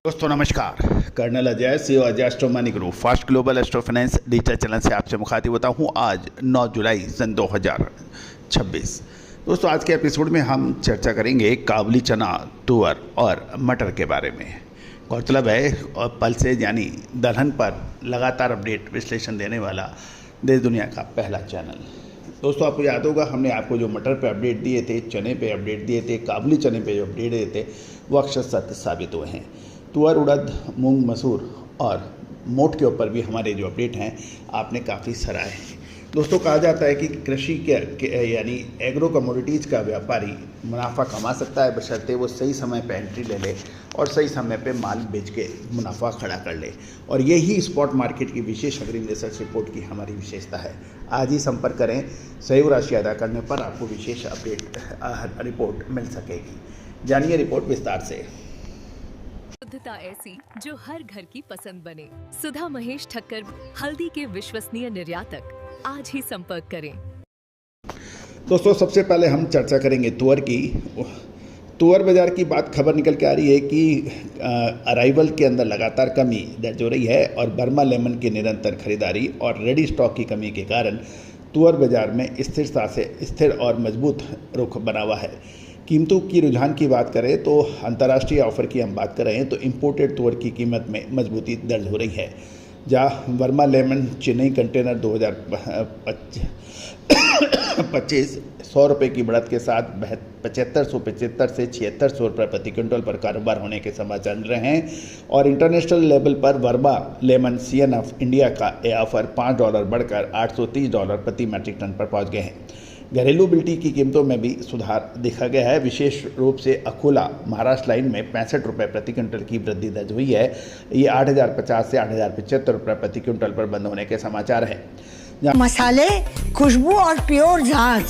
दोस्तों नमस्कार। Colonel Ajay CO Ajay astro money group fast global astro finance digital channel से आपसे मुखातिब होता हूँ। आज 9 जुलाई सन 2026। दोस्तों आज के एपिसोड में हम चर्चा करेंगे काबुली चना, तुअर और मटर के बारे में। गौरतलब है और पल्सेज यानी दलहन पर लगातार अपडेट विश्लेषण देने वाला देश दुनिया का पहला चैनल। दोस्तों आपको याद होगा हमने आपको जो मटर पे अपडेट दिए थे, चने पे अपडेट दिए थे, काबुली चने पे जो अपडेट दिए थे वो अक्षर सत्य साबित हुए हैं। तुअर, उड़द, मूंग, मसूर और मोट के ऊपर भी हमारे जो अपडेट हैं आपने काफ़ी सराहे हैं। दोस्तों कहा जाता है कि कृषि के यानी एग्रो कमोडिटीज़ का व्यापारी मुनाफा कमा सकता है बशर्ते वो सही समय पे एंट्री ले ले और सही समय पे माल बेच के मुनाफा खड़ा कर ले। और यही स्पॉट मार्केट की विशेष अग्रिम रिसर्च रिपोर्ट की हमारी विशेषता है। आज ही संपर्क करें, सहयोग राशि अदा करने पर आपको विशेष अपडेट रिपोर्ट मिल सकेगी। जानिए रिपोर्ट विस्तार से। शुद्धता ऐसी जो हर घर की पसंद बने। सुधा महेश ठक्कर, हल्दी के विश्वसनीय निर्यातक। आज ही संपर्क करें। दोस्तों सबसे पहले हम चर्चा करेंगे तुअर की। तुअर बाजार की बात खबर निकल के आ रही है कि अराइवल के अंदर लगातार कमी दर्ज हो रही है और बर्मा लेमन की निरंतर खरीदारी और रेडी स्टॉक की कमी के कारण तुअर बाजार में स्थिरता से स्थिर और मजबूत रुख बना हुआ है। कीमतों की रुझान की बात करें तो अंतर्राष्ट्रीय ऑफर की हम बात कर रहे हैं तो इंपोर्टेड तुअर की कीमत में मजबूती दर्ज हो रही है। जहाँ वर्मा लेमन चेन्नई कंटेनर 2025 100 रुपये की बढ़त के साथ 7575 से 7600 रुपये प्रति क्विंटल पर कारोबार होने के समाचार मिल रहे हैं। और इंटरनेशनल लेवल पर वर्मा लेमन CNF इंडिया का यह ऑफर $5 बढ़कर $830 प्रति मैट्रिक टन पर पहुंच गए हैं। घरेलू बिल्टी की कीमतों में भी सुधार देखा गया है। विशेष रूप से अकोला महाराष्ट्र लाइन में 65 रुपये प्रति क्विंटल की वृद्धि दर्ज हुई है। ये 8050 से 8075 रुपये प्रति क्विंटल पर बंद होने के समाचार हैं। मसाले, खुशबू और प्योर झाग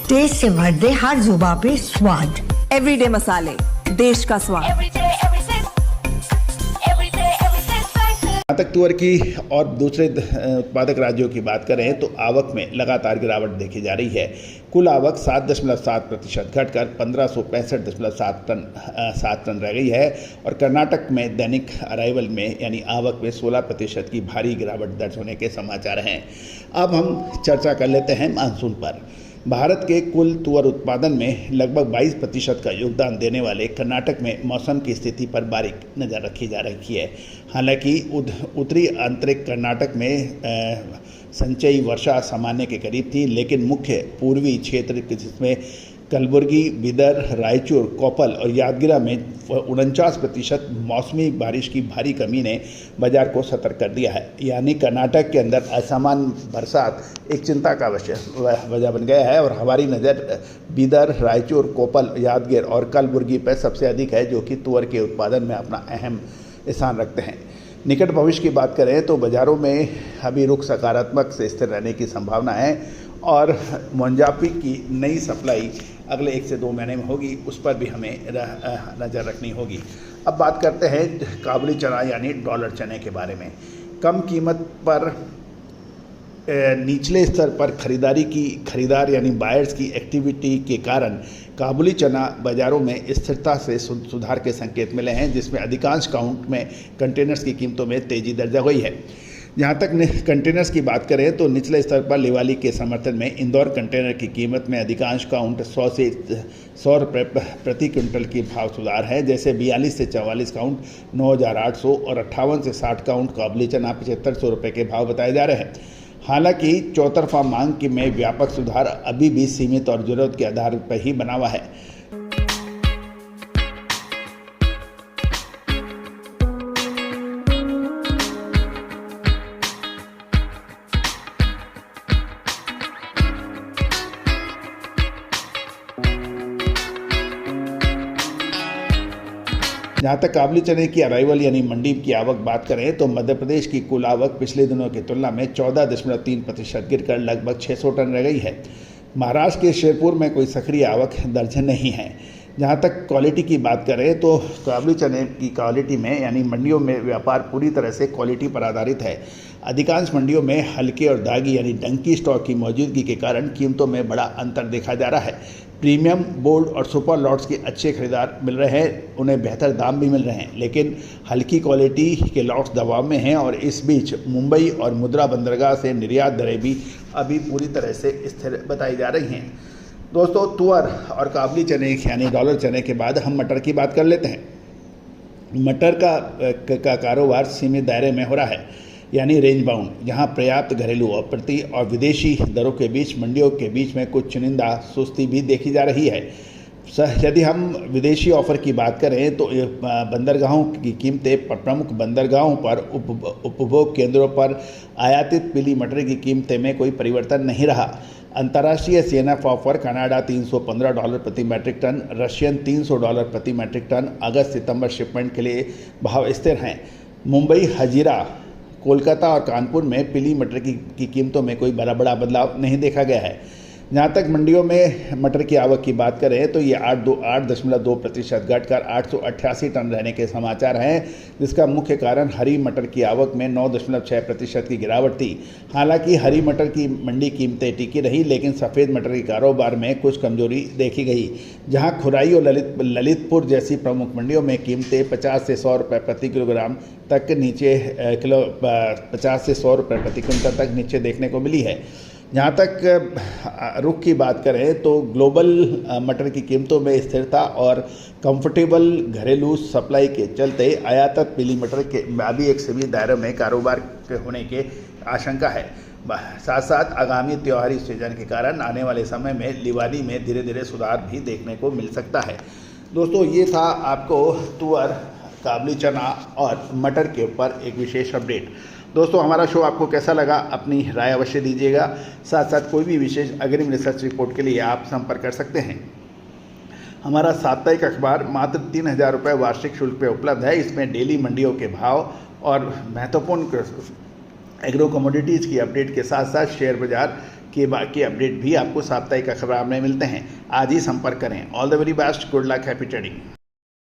टेस्ट से भर दे हर जुबा पे स्वाद। एवरीडे मसाले, देश का स्वाद। जहाँ तक तुअर की और दूसरे उत्पादक राज्यों की बात करें तो आवक में लगातार गिरावट देखी जा रही है। कुल आवक 7.7% घटकर 1565.7 टन रह गई है। और कर्नाटक में दैनिक अराइवल में यानी आवक में 16% की भारी गिरावट दर्ज होने के समाचार हैं। अब हम चर्चा कर लेते हैं मानसून पर। भारत के कुल तुअर उत्पादन में लगभग 22% का योगदान देने वाले कर्नाटक में मौसम की स्थिति पर बारीक नज़र रखी जा रही है। हालांकि उत्तरी आंतरिक कर्नाटक में संचयी वर्षा सामान्य के करीब थी, लेकिन मुख्य पूर्वी क्षेत्र जिसमें कलबुर्गी, बिदर, रायचूर, कोपल और यादगिरा में 49% मौसमी बारिश की भारी कमी ने बाजार को सतर्क कर दिया है। यानी कर्नाटक के अंदर असामान्य बरसात एक चिंता का वजह बन गया है। और हमारी नज़र बिदर, रायचूर, कोपल, यादगिर और कलबुर्गी पर सबसे अधिक है, जो कि तुअर के उत्पादन में अपना अहम स्थान रखते हैं। निकट भविष्य की बात करें तो बाज़ारों में अभी रुख सकारात्मक से स्थिर रहने की संभावना है और मोंजापी की नई सप्लाई अगले 1 से 2 महीने में होगी, उस पर भी हमें नज़र रखनी होगी। अब बात करते हैं काबुली चना यानी डॉलर चने के बारे में। कम कीमत पर निचले स्तर पर खरीदार यानी बायर्स की एक्टिविटी के कारण काबुली चना बाज़ारों में स्थिरता से सुधार के संकेत मिले हैं, जिसमें अधिकांश काउंट में कंटेनर्स की कीमतों में तेज़ी दर्ज हुई है। जहाँ तक कंटेनर्स की बात करें तो निचले स्तर पर लिवाली के समर्थन में इंदौर कंटेनर की कीमत में अधिकांश काउंट 100 रुपये प्रति क्विंटल की भाव सुधार है। जैसे 42 से 44 काउंट 9800 और 58 से 60 काउंट काबुली चना 7500 रुपये के भाव बताए जा रहे हैं। हालांकि चौतरफा मांग में व्यापक सुधार अभी भी सीमित और जरूरत के आधार पर ही बना हुआ है। जहाँ तक काबुली चने की अराइवल यानी मंडी की आवक बात करें तो मध्य प्रदेश की कुल आवक पिछले दिनों की तुलना में 14.3% गिरकर लगभग 600 टन रह गई है। महाराष्ट्र के शेरपुर में कोई सक्रिय आवक दर्ज नहीं है। जहाँ तक क्वालिटी की बात करें तो काबुली चने की क्वालिटी में यानी मंडियों में व्यापार पूरी तरह से क्वालिटी पर आधारित है। अधिकांश मंडियों में हल्के और दागी यानी डंकी स्टॉक की मौजूदगी के कारण कीमतों में बड़ा अंतर देखा जा रहा है। प्रीमियम, बोल्ड और सुपर लॉट्स के अच्छे खरीदार मिल रहे हैं, उन्हें बेहतर दाम भी मिल रहे हैं, लेकिन हल्की क्वालिटी के लॉट्स दबाव में हैं और इस बीच मुंबई और मुद्रा बंदरगाह से निर्यात दरें भी अभी पूरी तरह से स्थिर बताई जा रही हैं। दोस्तों, तुअर और काबुली चने यानी डॉलर चने के बाद हम मटर की बात कर लेते हैं। मटर का कारोबार सीमित दायरे में हो रहा है, यानी रेंज बाउंड, जहां पर्याप्त घरेलू आपूर्ति और विदेशी दरों के बीच मंडियों के बीच में कुछ चुनिंदा सुस्ती भी देखी जा रही है। यदि हम विदेशी ऑफर की बात करें तो बंदरगाहों की कीमतें प्रमुख बंदरगाहों पर उपभोग केंद्रों पर आयातित पीली मटर की कीमतें में कोई परिवर्तन नहीं रहा। अंतर्राष्ट्रीय सीएनएफ ऑफर कनाडा $315 प्रति मैट्रिक टन, रशियन $300 प्रति मैट्रिक टन अगस्त सितंबर शिपमेंट के लिए भाव स्थिर हैं। मुंबई, हजीरा, कोलकाता और कानपुर में पीली मटर की कीमतों में कोई बड़ा बदलाव नहीं देखा गया है। जहाँ तक मंडियों में मटर की आवक की बात करें तो ये 8.2% घटकर 888 टन रहने के समाचार हैं, जिसका मुख्य कारण हरी मटर की आवक में 9.6% की गिरावट थी। हालांकि हरी मटर की मंडी कीमतें टिकी रही, लेकिन सफ़ेद मटर के कारोबार में कुछ कमजोरी देखी गई। जहां खुराई और ललितपुर जैसी प्रमुख मंडियों में कीमतें 50 से 100 रुपये प्रति किलोग्राम तक नीचे 50 से 100 रुपये प्रति क्विंटल तक नीचे देखने को मिली है। जहाँ तक रुख की बात करें तो ग्लोबल मटर की कीमतों में स्थिरता और कंफर्टेबल घरेलू सप्लाई के चलते आयातित पीली मटर के अभी एक सीमित दायरे में कारोबार होने के आशंका है। साथ साथ आगामी त्योहारी सीजन के कारण आने वाले समय में लिवाली में धीरे धीरे सुधार भी देखने को मिल सकता है। दोस्तों, ये था आपको तुअर, काबुली चना और मटर के ऊपर एक विशेष अपडेट। दोस्तों, हमारा शो आपको कैसा लगा अपनी राय अवश्य दीजिएगा। साथ साथ कोई भी विशेष अग्रिम रिसर्च रिपोर्ट के लिए आप संपर्क कर सकते हैं। हमारा साप्ताहिक अखबार मात्र 3000 रुपये वार्षिक शुल्क पे उपलब्ध है। इसमें डेली मंडियों के भाव और महत्वपूर्ण एग्रो कमोडिटीज़ की अपडेट के साथ साथ शेयर बाजार के बाकी अपडेट भी आपको साप्ताहिक अखबार में मिलते हैं। आज ही संपर्क करें। All the very best, good luck, happy trading.